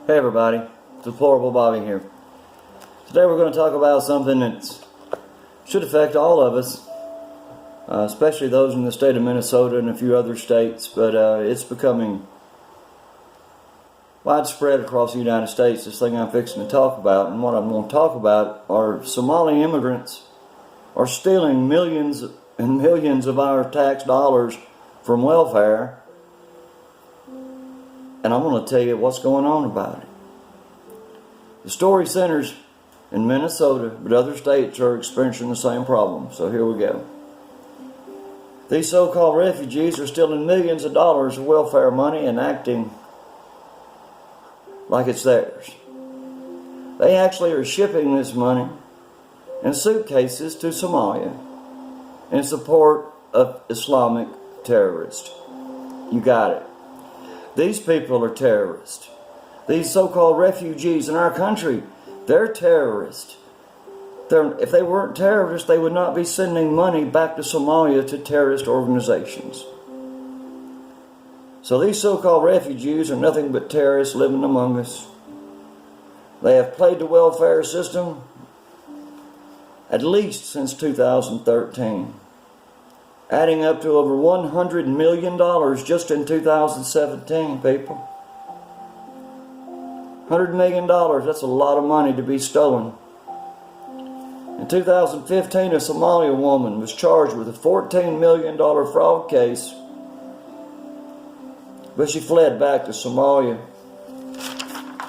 Hey everybody, Deplorable Bobby here. Today we're going to talk about something that should affect all of us, especially those in the state of Minnesota and a few other states, but it's becoming widespread across the United States, this thing I'm fixing to talk about. And what I'm going to talk about are Somali immigrants are stealing millions and millions of our tax dollars from welfare. And I'm going to tell you what's going on about it. The story centers in Minnesota, but other states are experiencing the same problem. So here we go. These so-called refugees are stealing millions of dollars of welfare money and acting like it's theirs. They actually are shipping this money in suitcases to Somalia in support of Islamic terrorists. You got it. These people are terrorists. These so-called refugees in our country, they're terrorists. If they weren't terrorists, they would not be sending money back to Somalia to terrorist organizations. So these so-called refugees are nothing but terrorists living among us. They have played the welfare system at least since 2013. Adding up to over $100 million just in 2017, people. $100 million, that's a lot of money to be stolen. In 2015, a Somali woman was charged with a $14 million fraud case, but she fled back to Somalia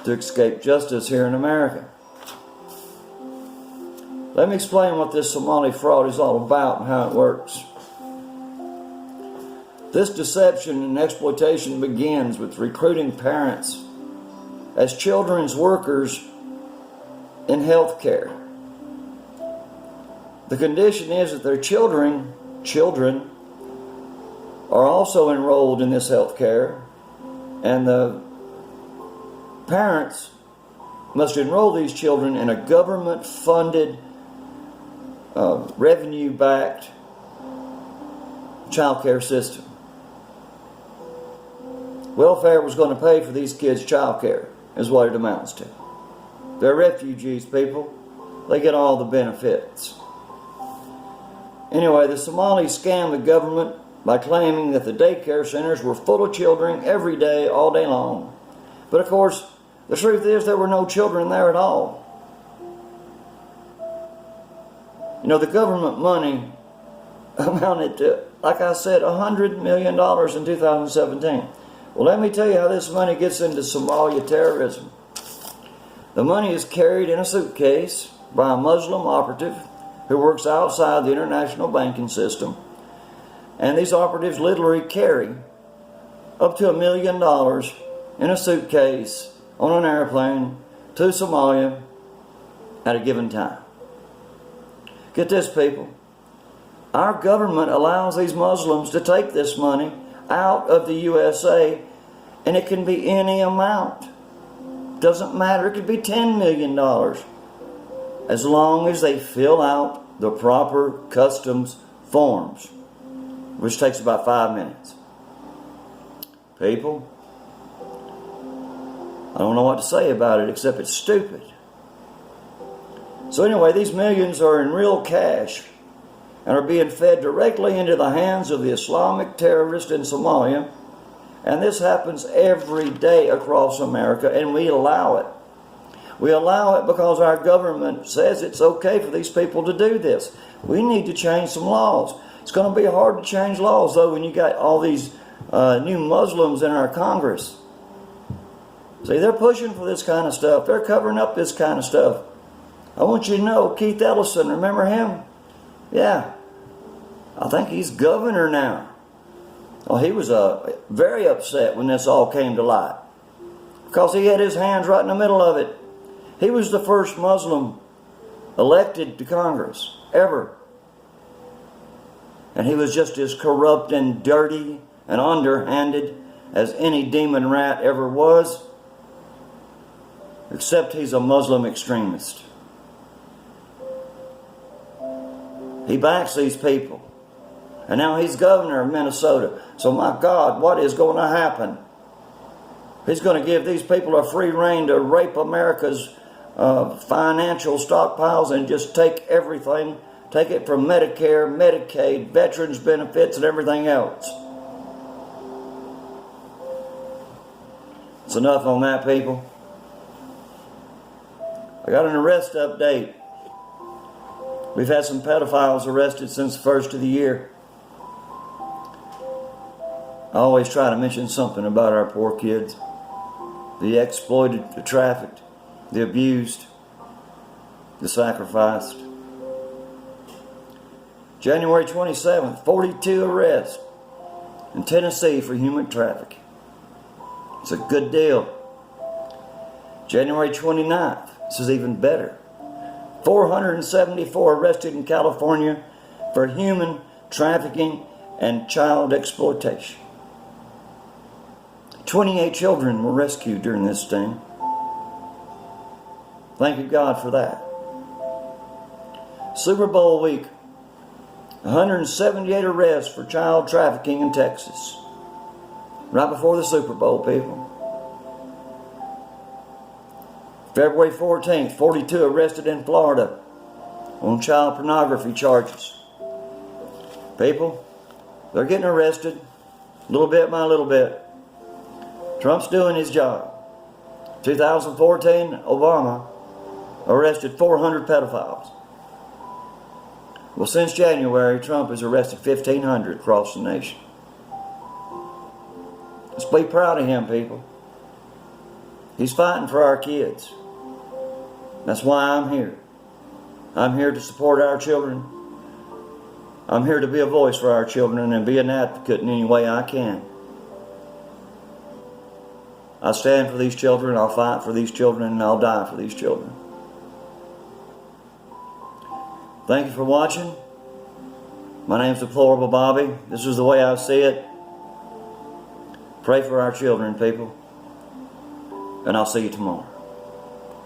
to escape justice here in America. Let me explain what this Somali fraud is all about and how it works. This deception and exploitation begins with recruiting parents as children's workers in health care. The condition is that their children are also enrolled in this health care, and the parents must enroll these children in a government-funded, revenue-backed child care system. Welfare was going to pay for these kids' child care, is what it amounts to. They're refugees, people. They get all the benefits. Anyway, the Somalis scammed the government by claiming that the daycare centers were full of children every day, all day long. But of course, the truth is there were no children there at all. You know, the government money amounted to, like I said, $100 million in 2017. Well, let me tell you how this money gets into Somalia terrorism. The money is carried in a suitcase by a Muslim operative who works outside the international banking system. And these operatives literally carry up to $1 million in a suitcase on an airplane to Somalia at a given time. Get this, people. Our government allows these Muslims to take this money out of the USA, and it can be any amount. Doesn't matter, it could be $10 million, as long as they fill out the proper customs forms, which takes about 5 minutes. People, I don't know what to say about it except it's stupid. So anyway, these millions are in real cash and are being fed directly into the hands of the Islamic terrorists in Somalia. And this happens every day across America, and we allow it. We allow it because our government says it's okay for these people to do this. We need to change some laws. It's going to be hard to change laws, though, when you got all these new Muslims in our Congress. See, they're pushing for this kind of stuff. They're covering up this kind of stuff. I want you to know, Keith Ellison, remember him? Yeah, I think he's governor now. Well, he was very upset when this all came to light, because he had his hands right in the middle of it. He was the first Muslim elected to Congress ever. And he was just as corrupt and dirty and underhanded as any demon rat ever was, except he's a Muslim extremist. He backs these people. And now he's governor of Minnesota. So my God, what is going to happen He's going to give these people a free rein to rape America's financial stockpiles and just take everything. Take it from Medicare, Medicaid, veterans benefits, and everything else. It's enough on that, people. I got an arrest update. We've had some pedophiles arrested since the first of the year. I always try to mention something about our poor kids. The exploited, the trafficked, the abused, the sacrificed. January 27th, 42 arrests in Tennessee for human trafficking. It's a good deal. January 29th, this is even better. 474 arrested in California for human trafficking and child exploitation. 28 children were rescued during this sting. Thank you, God, for that. Super Bowl week, 178 arrests for child trafficking in Texas. Right before the Super Bowl, people. February 14th, 42 arrested in Florida on child pornography charges. People, they're getting arrested little bit by little bit. Trump's doing his job. 2014, Obama arrested 400 pedophiles. Well, since January, Trump has arrested 1,500 across the nation. Let's be proud of him, people. He's fighting for our kids. That's why I'm here. I'm here to support our children. I'm here to be a voice for our children and be an advocate in any way I can. I stand for these children, I'll fight for these children, and I'll die for these children. Thank you for watching. My name's Deplorable Bobby. This is the way I see it. Pray for our children, people. And I'll see you tomorrow.